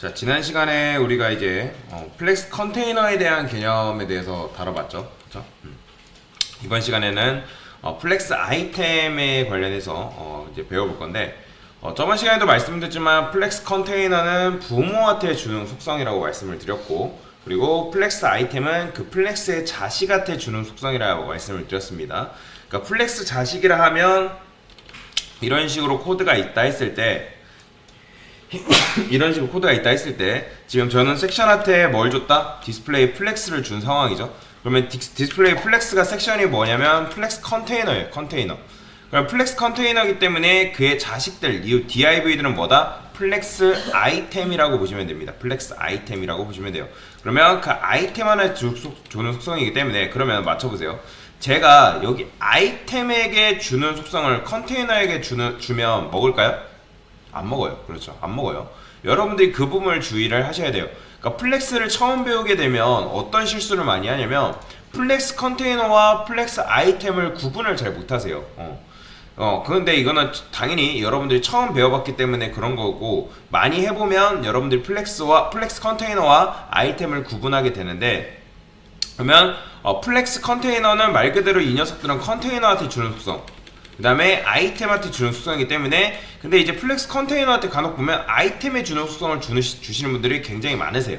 자, 지난 시간에 우리가 이제 플렉스 컨테이너에 대한 개념에 대해서 다뤄봤죠. 그렇죠? 이번 시간에는 플렉스 아이템에 관련해서 이제 배워볼 건데, 저번 시간에도 말씀드렸지만 플렉스 컨테이너는 부모한테 주는 속성이라고 말씀을 드렸고, 그리고 플렉스 아이템은 그 플렉스의 자식한테 주는 속성이라고 말씀을 드렸습니다. 그러니까 플렉스 자식이라 하면 이런 식으로 코드가 있다 했을 때 이런 식으로 코드가 있다 했을 때 지금 저는 섹션한테 뭘 줬다? 디스플레이 플렉스를 준 상황이죠. 그러면 디스플레이 플렉스가 섹션이 뭐냐면 플렉스 컨테이너예요. 컨테이너. 그럼 플렉스 컨테이너이기 때문에 그의 자식들, 이 div들은 뭐다? 플렉스 아이템이라고 보시면 됩니다. 플렉스 아이템이라고 보시면 돼요. 그러면 그 아이템 하나에 주는 속성이기 때문에, 그러면 맞춰보세요. 제가 여기 아이템에게 주는 속성을 컨테이너에게 주면 먹을까요? 안 먹어요. 그렇죠. 안 먹어요. 여러분들이 그 부분을 주의를 하셔야 돼요. 그러니까 플렉스를 처음 배우게 되면 어떤 실수를 많이 하냐면 플렉스 컨테이너와 플렉스 아이템을 구분을 잘 못하세요. 그런데 이거는 당연히 여러분들이 처음 배워봤기 때문에 그런 거고, 많이 해보면 여러분들이 플렉스 컨테이너와 아이템을 구분하게 되는데, 그러면 플렉스 컨테이너는 말 그대로 이 녀석들은 컨테이너한테 주는 속성, 그 다음에 아이템한테 주는 속성이기 때문에, 근데 이제 플렉스 컨테이너한테 간혹 보면 아이템에 주는 속성을 주시는 분들이 굉장히 많으세요.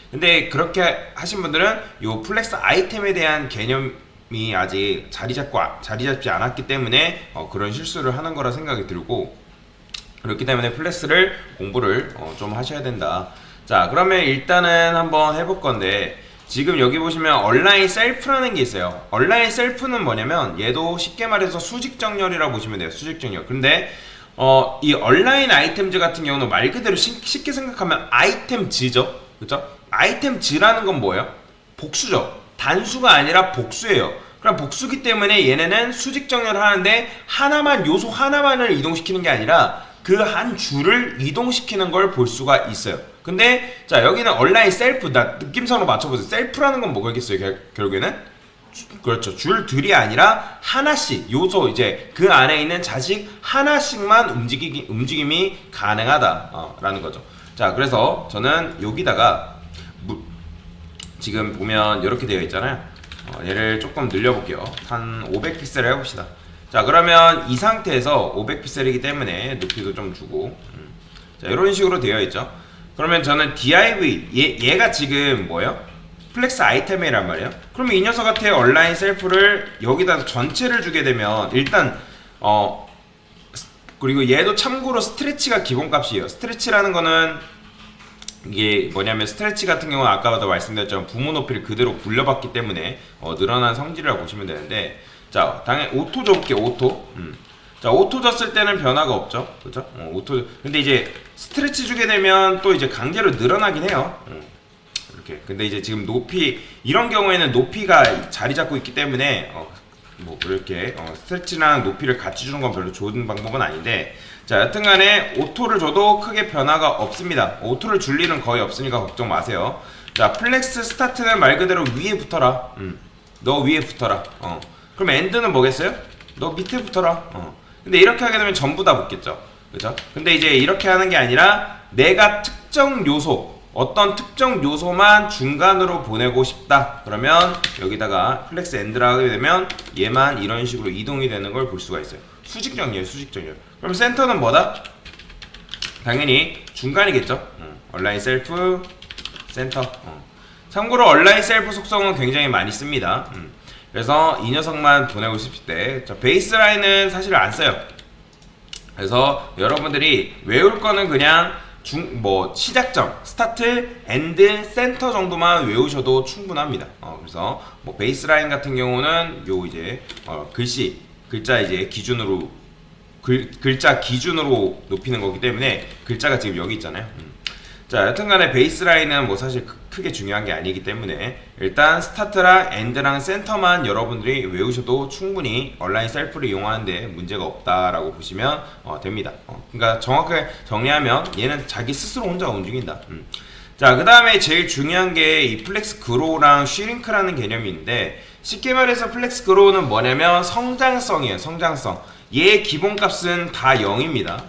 근데 그렇게 하신 분들은 요 플렉스 아이템에 대한 개념이 아직 자리 잡지 않았기 때문에 그런 실수를 하는 거라 생각이 들고, 그렇기 때문에 플렉스를 공부를 좀 하셔야 된다. 자, 그러면 일단은 한번 해볼 건데, 지금 여기 보시면 온라인 셀프라는 게 있어요. 온라인 셀프는 뭐냐면 얘도 쉽게 말해서 수직 정렬이라고 보시면 돼요. 수직 정렬. 근데 이 온라인 아이템즈 같은 경우는 말 그대로 쉽게 생각하면 아이템즈죠. 그렇죠? 아이템즈라는 건 뭐예요? 복수죠. 단수가 아니라 복수예요. 그럼 복수기 때문에 얘네는 수직 정렬을 하는데 요소 하나만을 이동시키는 게 아니라 그 한 줄을 이동시키는 걸 볼 수가 있어요. 근데 자, 여기는 온라인 셀프, 느낌상으로 맞춰보세요. 셀프라는 건 뭐겠어요? 결국에는 그렇죠. 줄들이 아니라 하나씩 요소, 이제 그 안에 있는 자식 하나씩만 움직임이 가능하다라는 거죠. 자, 그래서 저는 여기다가 지금 보면 이렇게 되어 있잖아요. 얘를 조금 늘려볼게요. 한 500픽셀을 해봅시다. 자, 그러면 이 상태에서 500픽셀이기 때문에 높이도 좀 주고, 자, 이런 식으로 되어 있죠. 그러면 저는 div, 얘가 지금 뭐예요? 플렉스 아이템이란 말이에요. 그러면 이 녀석한테 온라인 셀프를 여기다 전체를 주게 되면, 일단 그리고 얘도 참고로 스트레치가 기본값이에요. 스트레치라는 거는 이게 뭐냐면, 스트레치 같은 경우는 아까도 말씀드렸지만 부모 높이를 그대로 굴려봤기 때문에 늘어난 성질이라고 보시면 되는데, 자, 당연히 오토 줘볼게요. 오토. 자, 오토 줬을 때는 변화가 없죠. 그죠? 오토. 근데 이제 스트레치 주게 되면 또 이제 강제로 늘어나긴 해요. 이렇게. 근데 이제 지금 높이, 이런 경우에는 높이가 자리 잡고 있기 때문에 뭐 그렇게 스트레치랑 높이를 같이 주는 건 별로 좋은 방법은 아닌데, 자, 여튼간에 오토를 줘도 크게 변화가 없습니다. 오토를 줄 일은 거의 없으니까 걱정 마세요. 자, 플렉스 스타트는 말 그대로 위에 붙어라. 너 위에 붙어라. 그럼 엔드는 뭐겠어요? 너 밑에 붙어라. 근데 이렇게 하게 되면 전부 다 붙겠죠. 그죠? 근데 이제 이렇게 하는 게 아니라 내가 특정 요소, 어떤 특정 요소만 중간으로 보내고 싶다. 그러면 여기다가 플렉스 엔드를 하게 되면 얘만 이런 식으로 이동이 되는 걸 볼 수가 있어요. 수직 정렬, 수직 정렬. 그럼 센터는 뭐다? 당연히 중간이겠죠. 온라인 셀프, 센터. 참고로 온라인 셀프 속성은 굉장히 많이 씁니다. 그래서 이 녀석만 보내고 싶을 때, 자, 베이스라인은 사실 안 써요. 그래서 여러분들이 외울 거는 그냥 시작점, 스타트, 엔드, 센터 정도만 외우셔도 충분합니다. 그래서 뭐 베이스라인 같은 경우는 요 이제 글자 이제 기준으로 글자 기준으로 높이는 거기 때문에, 글자가 지금 여기 있잖아요. 자, 여튼간에 베이스라인은 뭐 사실 크게 중요한 게 아니기 때문에 일단 스타트랑 엔드랑 센터만 여러분들이 외우셔도 충분히 온라인 셀프를 이용하는데 문제가 없다라고 보시면 됩니다. 그러니까 정확하게 정리하면 얘는 자기 스스로 혼자 움직인다. 자, 그 다음에 제일 중요한 게 이 플렉스 그로우랑 쉬링크라는 개념이 있는데, 쉽게 말해서 플렉스 그로우는 뭐냐면 성장성이에요. 성장성. 얘의 기본값은 다 0입니다.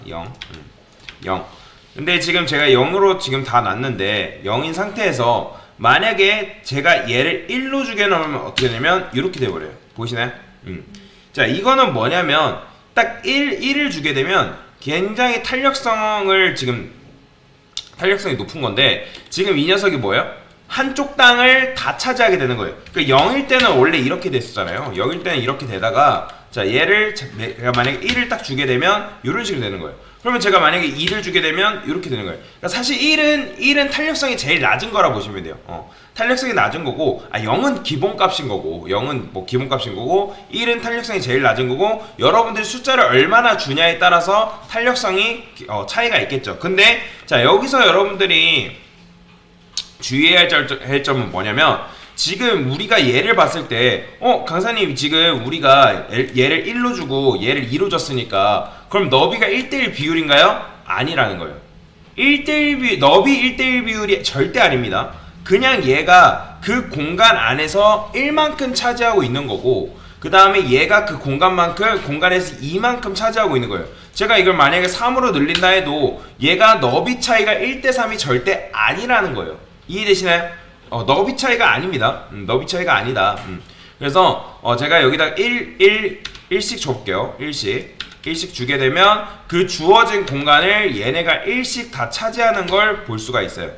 0. 근데 지금 제가 0으로 지금 다 놨는데 0인 상태에서 만약에 제가 얘를 1로 주게 놓으면 어떻게 되냐면 이렇게 돼버려요. 보이시나요? 자, 이거는 뭐냐면 딱 1을 주게 되면 굉장히 탄력성이 높은 건데 지금 이 녀석이 뭐예요? 한쪽 땅을 다 차지하게 되는 거예요. 그러니까 0일 때는 원래 이렇게 됐었잖아요. 0일 때는 이렇게 되다가 자, 얘를 제가 만약에 1을 딱 주게 되면 이런 식으로 되는 거예요. 그러면 제가 만약에 2를 주게 되면 이렇게 되는 거예요. 그러니까 사실 1은 탄력성이 제일 낮은 거라 보시면 돼요. 탄력성이 낮은 거고 0은 기본값인 거고 0은 뭐 기본값인 거고 1은 탄력성이 제일 낮은 거고 여러분들이 숫자를 얼마나 주냐에 따라서 탄력성이 차이가 있겠죠. 근데 자, 여기서 여러분들이 주의해야 할 점은 뭐냐면 지금 우리가 얘를 봤을 때 강사님 지금 우리가 얘를 1로 주고 얘를 2로 줬으니까 그럼 너비가 1대1 비율인가요? 아니라는 거예요. 1대1 너비 1대1 비율이 절대 아닙니다. 그냥 얘가 그 공간 안에서 1만큼 차지하고 있는 거고 그 다음에 얘가 그 공간에서 2만큼 차지하고 있는 거예요. 제가 이걸 만약에 3으로 늘린다 해도 얘가 너비 차이가 1대3이 절대 아니라는 거예요. 이해되시나요? 너비 차이가 아닙니다. 너비 차이가 아니다. 그래서 제가 여기다 1씩 줘볼게요. 1씩 주게 되면 그 주어진 공간을 얘네가 1씩 다 차지하는 걸 볼 수가 있어요.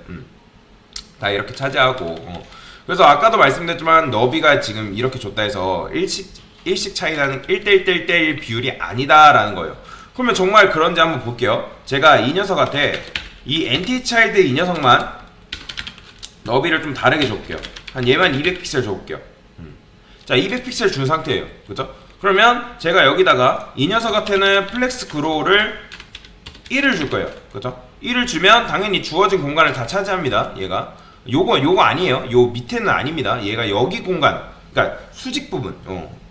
다 이렇게 차지하고 그래서 아까도 말씀드렸지만 너비가 지금 이렇게 줬다 해서 1씩 차이 나는 1대1 비율이 아니다라는 거예요. 그러면 정말 그런지 한번 볼게요. 제가 이 녀석한테 이 NT차일드 이 녀석만 너비를 좀 다르게 줘볼게요. 한 얘만 200픽셀 줘볼게요. 자, 200픽셀 준 상태예요. 그죠? 그러면 제가 여기다가 이 녀석한테는 플렉스 그로우를 1을 줄 거예요. 그죠? 1을 주면 당연히 주어진 공간을 다 차지합니다. 얘가 요거 아니에요. 요 밑에는 아닙니다. 얘가 여기 공간, 그러니까 수직 부분,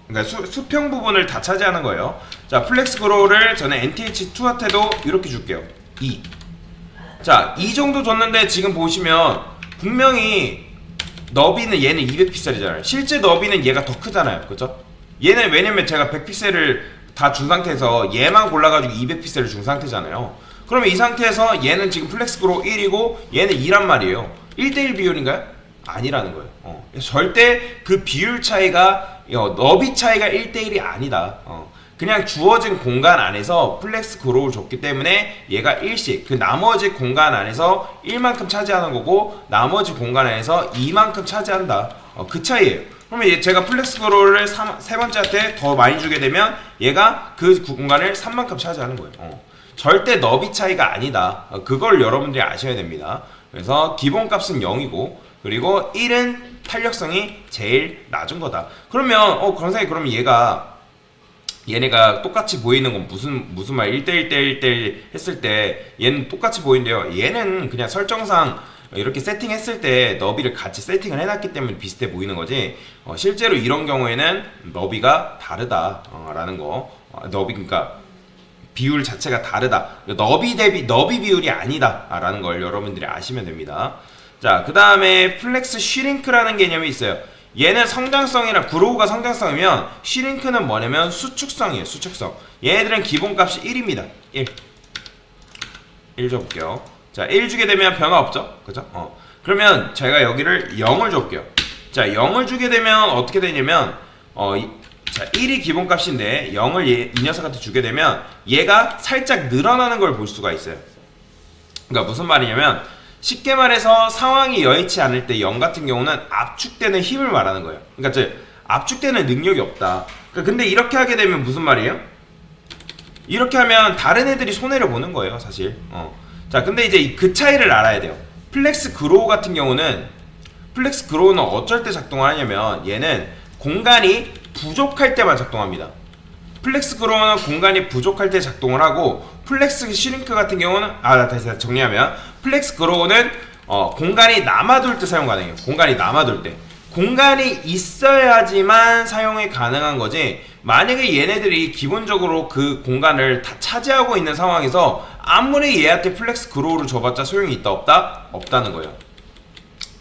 그러니까 수평 부분을 다 차지하는 거예요. 자, 플렉스 그로우를 저는 NTH2한테도 이렇게 줄게요. 2. 자, 이 정도 줬는데 지금 보시면 분명히 너비는 얘는 200픽셀이잖아요. 실제 너비는 얘가 더 크잖아요. 그죠? 얘는 왜냐면 제가 100픽셀을 다 준 상태에서 얘만 골라가지고 200픽셀을 준 상태잖아요. 그러면 이 상태에서 얘는 지금 플렉스 그로우 1이고 얘는 2란 말이에요. 1대1 비율인가요? 아니라는 거예요. 절대 그 비율 차이가 너비 차이가 1대1이 아니다. 그냥 주어진 공간 안에서 플렉스 그로우를 줬기 때문에 얘가 1씩 그 나머지 공간 안에서 1만큼 차지하는 거고 나머지 공간 안에서 2만큼 차지한다. 그 차이예요. 그러면 제가 플렉스 그로우를 세 번째한테 더 많이 주게 되면 얘가 그 공간을 3만큼 차지하는 거예요. 절대 너비 차이가 아니다. 그걸 여러분들이 아셔야 됩니다. 그래서 기본값은 0이고 그리고 1은 탄력성이 제일 낮은 거다. 그러면 강사님 그러면 얘네가 똑같이 보이는 건 무슨 말 1대1 했을 때 얘는 똑같이 보이는데요. 얘는 그냥 설정상 이렇게 세팅했을 때 너비를 같이 세팅을 해놨기 때문에 비슷해 보이는 거지 실제로 이런 경우에는 너비가 다르다 라는 거 그러니까 비율 자체가 다르다. 너비 비율이 아니다 라는 걸 여러분들이 아시면 됩니다. 자, 그 다음에 플렉스 슈링크라는 개념이 있어요. 얘는 성장성이라 그로우가 성장성이면 슈링크는 뭐냐면 수축성이에요. 수축성. 얘네들은 기본값이 1입니다. 1 줘볼게요. 자, 1 주게 되면 변화 없죠? 그죠? 그러면 제가 여기를 0을 줘볼게요. 자, 0을 주게 되면 어떻게 되냐면 자, 1이 기본값인데 0을 이 녀석한테 주게 되면 얘가 살짝 늘어나는 걸 볼 수가 있어요. 그러니까 무슨 말이냐면 쉽게 말해서 상황이 여의치 않을 때 0 같은 경우는 압축되는 힘을 말하는 거예요. 그러니까 압축되는 능력이 없다. 그러니까 근데 이렇게 하게 되면 무슨 말이에요? 이렇게 하면 다른 애들이 손해를 보는 거예요, 사실. 자, 근데 이제 그 차이를 알아야 돼요. 플렉스 그로우 같은 경우는 어쩔 때 작동을 하냐면 얘는 공간이 부족할 때만 작동합니다. 플렉스 그로우는 공간이 부족할 때 작동을 하고 플렉스 슈링크 같은 경우는 다시 정리하면 플렉스 그로우는 공간이 남아돌 때 사용 가능해요. 공간이 남아돌 때. 공간이 있어야지만 사용이 가능한 거지 만약에 얘네들이 기본적으로 그 공간을 다 차지하고 있는 상황에서 아무리 얘한테 플렉스 그로우를 줘봤자 소용이 있다 없다? 없다는 거예요.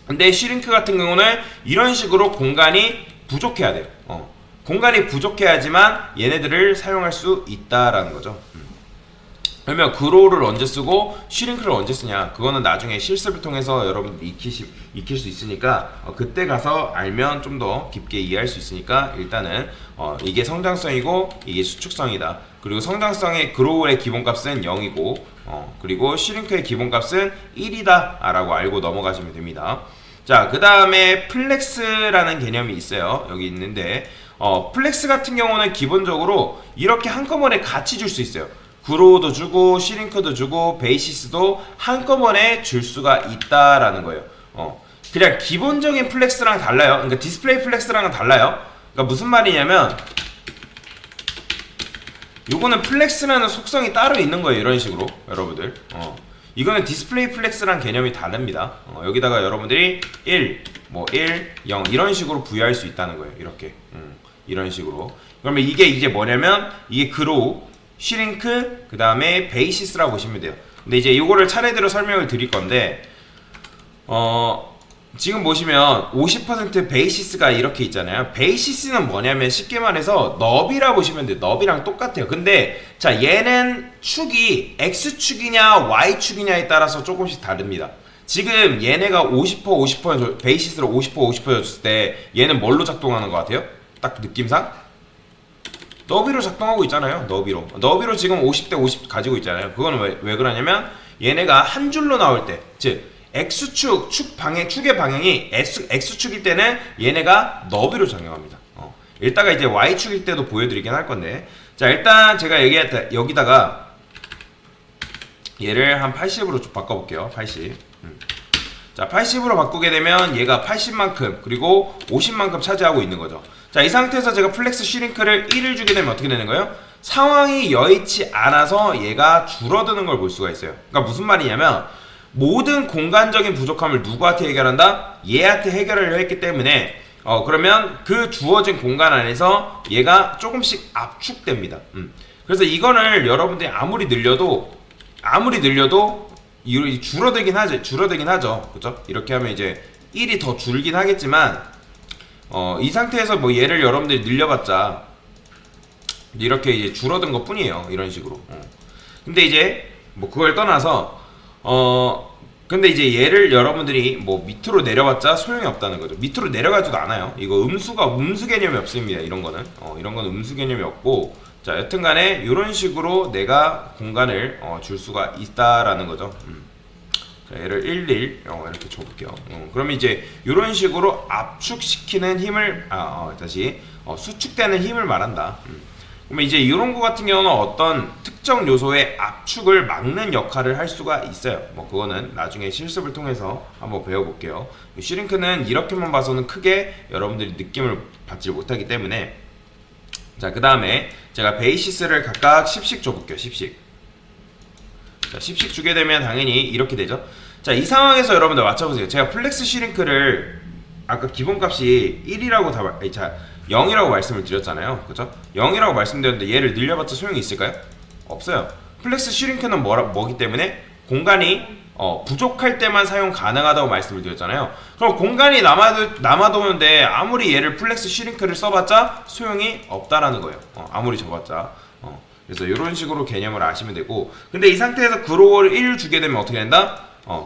근데 슈링크 같은 경우는 이런 식으로 공간이 부족해야 돼요. 공간이 부족해야지만 얘네들을 사용할 수 있다라는 거죠. 그러면 그로우를 언제 쓰고 슈링크를 언제 쓰냐, 그거는 나중에 실습을 통해서 여러분들이 익힐 수 있으니까 그때 가서 알면 좀 더 깊게 이해할 수 있으니까 일단은 이게 성장성이고 이게 수축성이다. 그리고 성장성의 그로우의 기본값은 0이고 그리고 슈링크의 기본값은 1이다 라고 알고 넘어가시면 됩니다. 자, 그 다음에 플렉스라는 개념이 있어요. 여기 있는데 플렉스 같은 경우는 기본적으로 이렇게 한꺼번에 같이 줄 수 있어요. 그로우도 주고 슈링크도 주고 베이시스도 한꺼번에 줄 수가 있다라는 거예요. 그냥 기본적인 플렉스랑 달라요. 그러니까 디스플레이 플렉스랑은 달라요. 그러니까 무슨 말이냐면 요거는 플렉스라는 속성이 따로 있는 거예요. 이런 식으로 여러분들 이거는 디스플레이 플렉스랑 개념이 다릅니다. 여기다가 여러분들이 1, 1, 0 이런 식으로 부여할 수 있다는 거예요. 이렇게 이런 식으로. 그러면 이게 이제 뭐냐면 이게 그로우, 슈링크, 그 다음에 베이시스라고 보시면 돼요. 근데 이제 이거를 차례대로 설명을 드릴 건데 지금 보시면 50% 베이시스가 이렇게 있잖아요. 베이시스는 뭐냐면 쉽게 말해서 너비라 보시면 돼요. 너비랑 똑같아요. 근데 자, 얘는 축이 X축이냐 Y축이냐에 따라서 조금씩 다릅니다. 지금 얘네가 50% 베이시스로 50% 줬을 때 얘는 뭘로 작동하는 것 같아요? 딱 느낌상? 너비로 작동하고 있잖아요. 너비로 지금 50대 50 가지고 있잖아요. 그거는 왜 그러냐면 얘네가 한 줄로 나올 때, 즉 X축, 축의 방향이 X축일 때는 얘네가 너비로 작용합니다. 이따가 이제 Y축일 때도 보여드리긴 할 건데, 자, 일단 제가 여기다가 얘를 한 80으로 바꿔볼게요. 80. 자, 80으로 바꾸게 되면 얘가 80만큼 그리고 50만큼 차지하고 있는 거죠. 자, 이 상태에서 제가 플렉스 슈링크를 1을 주게 되면 어떻게 되는 거예요? 상황이 여의치 않아서 얘가 줄어드는 걸 볼 수가 있어요. 그러니까 무슨 말이냐면 모든 공간적인 부족함을 누구한테 해결한다? 얘한테 해결을 했기 때문에 그러면 그 주어진 공간 안에서 얘가 조금씩 압축됩니다. 그래서 이거를 여러분들이 아무리 늘려도 줄어들긴 하죠. 그죠? 이렇게 하면 이제 1이 더 줄긴 하겠지만 이 상태에서 뭐 얘를 여러분들이 늘려봤자 이렇게 이제 줄어든 것 뿐이에요. 이런 식으로. 근데 이제 뭐 그걸 떠나서 근데 이제 얘를 여러분들이 뭐 밑으로 내려봤자 소용이 없다는 거죠. 밑으로 내려가지도 않아요. 이거 음수 개념이 없습니다. 이런 거는 이런 건 음수 개념이 없고, 자, 여튼간에 이런 식으로 내가 공간을 줄 수가 있다라는 거죠. 자, 얘를 1, 1 이렇게 줘볼게요. 그러면 이제 이런 식으로 압축시키는 힘을 다시 수축되는 힘을 말한다. 그러면 이제 이런 거 같은 경우는 어떤 특정 요소의 압축을 막는 역할을 할 수가 있어요. 뭐 그거는 나중에 실습을 통해서 한번 배워볼게요. 슈링크는 이렇게만 봐서는 크게 여러분들이 느낌을 받지 못하기 때문에, 자, 그 다음에 제가 베이시스를 각각 10씩 줘볼게요. 10씩. 자, 10씩 주게 되면 당연히 이렇게 되죠. 자, 이 상황에서 여러분들 맞춰보세요. 제가 플렉스 슈링크를 아까 기본값이 1이라고 0이라고 말씀을 드렸잖아요. 그죠? 0이라고 말씀드렸는데 얘를 늘려봤자 소용이 있을까요? 없어요. 플렉스 슈링크는 뭐기 때문에 공간이 부족할 때만 사용 가능하다고 말씀을 드렸잖아요. 그럼 공간이 남아도는데 아무리 얘를 플렉스 슈링크를 써봤자 소용이 없다라는 거예요. 아무리 줘봤자. 그래서 이런 식으로 개념을 아시면 되고, 근데 이 상태에서 그로우를 1을 주게 되면 어떻게 된다?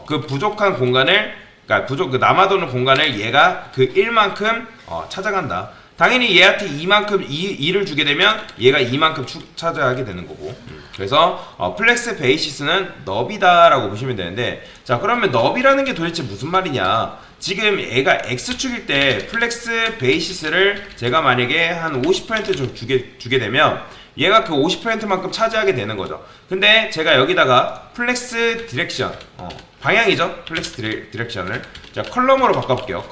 그 부족한 공간을, 그러니까 남아도는 공간을 얘가 그 1만큼 찾아간다. 당연히 얘한테 2를 주게 되면 얘가 2만큼 차지하게 되는 거고. 그래서 플렉스 베이시스는 너비다라고 보시면 되는데, 자, 그러면 너비라는 게 도대체 무슨 말이냐? 지금 얘가 X축일 때 플렉스 베이시스를 제가 만약에 한 50% 주게 되면 얘가 그 50%만큼 차지하게 되는 거죠. 근데 제가 여기다가 플렉스 디렉션, 방향이죠? 플렉스 디렉션을 자, 컬럼으로 바꿔볼게요.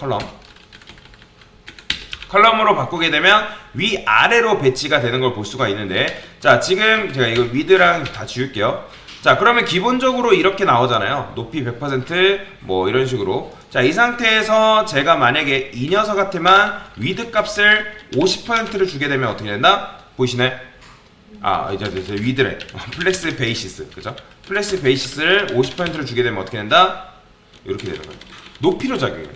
컬럼으로 바꾸게 되면 위아래로 배치가 되는 걸 볼 수가 있는데, 자, 지금 제가 이거 위드랑 다 지울게요. 자, 그러면 기본적으로 이렇게 나오잖아요. 높이 100% 뭐 이런 식으로. 자, 이 상태에서 제가 만약에 이 녀석한테만 위드 값을 50%를 주게 되면 어떻게 된다? 보이시나요? 이제 위드래. 플렉스 베이시스. 그죠? 플렉스 베이시스를 50%를 주게 되면 어떻게 된다? 이렇게 되는 거예요. 높이로 작용해요.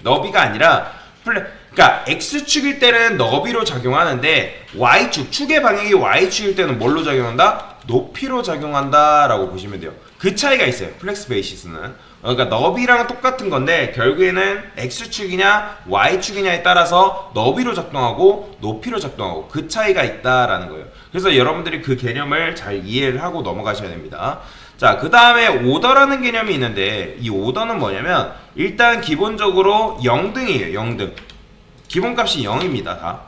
너비가 아니라 그러니까 X축일 때는 너비로 작용하는데 Y축, 축의 방향이 Y축일 때는 뭘로 작용한다? 높이로 작용한다라고 보시면 돼요. 그 차이가 있어요. 플렉스 베이시스는. 그러니까 너비랑 똑같은 건데 결국에는 X축이냐 Y축이냐에 따라서 너비로 작동하고 높이로 작동하고 그 차이가 있다라는 거예요. 그래서 여러분들이 그 개념을 잘 이해를 하고 넘어가셔야 됩니다. 자, 그 다음에 오더라는 개념이 있는데 이 오더는 뭐냐면 일단 기본적으로 0등이에요. 0등. 기본값이 0입니다. 다.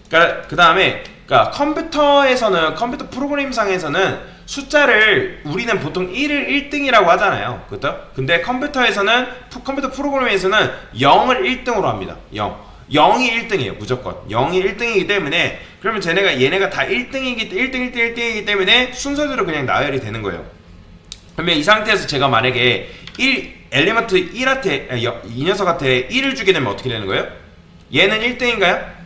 그러니까 그 다음에 그러니까 컴퓨터에서는 컴퓨터 프로그램상에서는 숫자를 우리는 보통 1을 1등이라고 하잖아요. 그렇죠? 근데 컴퓨터에서는 컴퓨터 프로그램에서는 0을 1등으로 합니다. 0. 0이 1등이에요. 무조건. 0이 1등이기 때문에 그러면 얘네가 다 1등이기 때문에 순서대로 그냥 나열이 되는 거예요. 그러면 이 상태에서 제가 만약에 엘리먼트 1한테 이 녀석한테 1을 주게 되면 어떻게 되는 거예요? 얘는 1등인가요?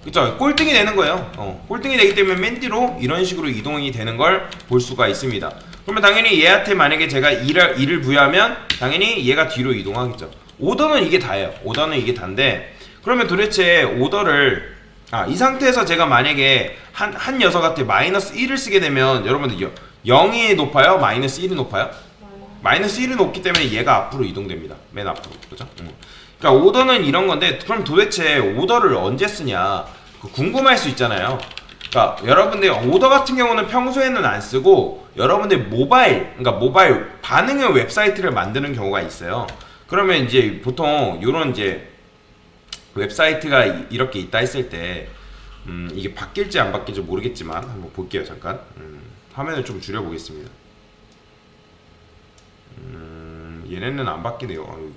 그쵸? 꼴등이 되는 거예요. 꼴등이 되기 때문에 맨 뒤로 이런 식으로 이동이 되는 걸 볼 수가 있습니다. 그러면 당연히 얘한테 만약에 제가 1을 부여하면 당연히 얘가 뒤로 이동하겠죠. 오더는 이게 다예요. 오더는 이게 다인데 그러면 도대체 오더를 이 상태에서 제가 만약에 한 녀석한테 마이너스 1을 쓰게 되면 여러분들 0이 높아요? 마이너스 1이 높아요? 마이너스 1이 높기 때문에 얘가 앞으로 이동됩니다. 맨 앞으로. 그죠? 그러니까 오더는 이런 건데 그럼 도대체 오더를 언제 쓰냐 궁금할 수 있잖아요. 그러니까 여러분들 오더 같은 경우는 평소에는 안 쓰고 여러분들 모바일 반응형 웹사이트를 만드는 경우가 있어요. 그러면 이제 보통 요런 이제 웹사이트가 이렇게 있다 했을 때 이게 바뀔지 안 바뀔지 모르겠지만 한번 볼게요. 잠깐 화면을 좀 줄여보겠습니다. 얘네는 안 바뀌네요.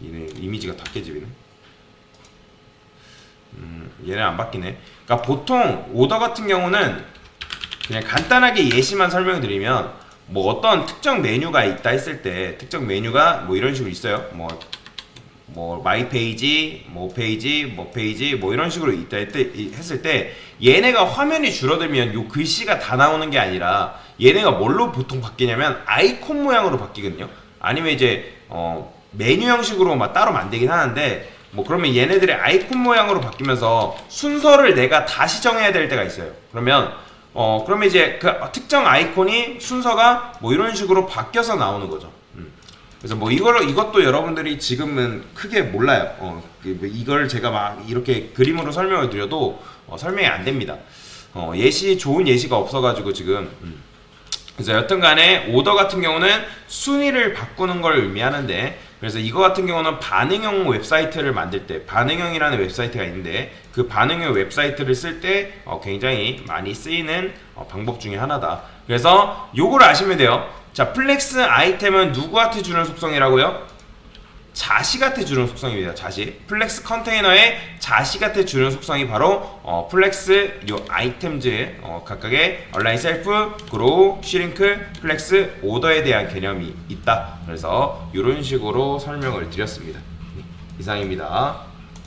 얘네 이미지가 다 깨지네. 얘네 안 바뀌네. 그러니까 보통 오더 같은 경우는 그냥 간단하게 예시만 설명드리면 뭐 어떤 특정 메뉴가 있다 했을 때 특정 메뉴가 뭐 이런 식으로 있어요. 뭐 마이 페이지, 뭐 페이지, 뭐 페이지 뭐 이런 식으로 있다 했을 때 얘네가 화면이 줄어들면 요 글씨가 다 나오는 게 아니라 얘네가 뭘로 보통 바뀌냐면 아이콘 모양으로 바뀌거든요. 아니면 이제 메뉴 형식으로 막 따로 만들긴 하는데 뭐 그러면 얘네들의 아이콘 모양으로 바뀌면서 순서를 내가 다시 정해야 될 때가 있어요. 그러면 이제 그 특정 아이콘이 순서가 뭐 이런 식으로 바뀌어서 나오는 거죠. 그래서 뭐 이것도 여러분들이 지금은 크게 몰라요. 이걸 제가 막 이렇게 그림으로 설명을 드려도 설명이 안 됩니다. 좋은 예시가 없어가지고 지금. 그래서 여튼간에 오더 같은 경우는 순위를 바꾸는 걸 의미하는데 그래서 이거 같은 경우는 반응형 웹사이트를 만들 때 반응형이라는 웹사이트가 있는데 그 반응형 웹사이트를 쓸 때 굉장히 많이 쓰이는 방법 중에 하나다. 그래서 요걸 아시면 돼요. 자, 플렉스 아이템은 누구한테 주는 속성이라고요? 자식한테 주는 속성입니다. 자식. 플렉스 컨테이너에 자식한테 주는 속성이 바로 플렉스 요 아이템즈 각각의 얼라인 셀프, 그로우, 슈링크, 플렉스, 오더에 대한 개념이 있다. 그래서 이런 식으로 설명을 드렸습니다. 이상입니다.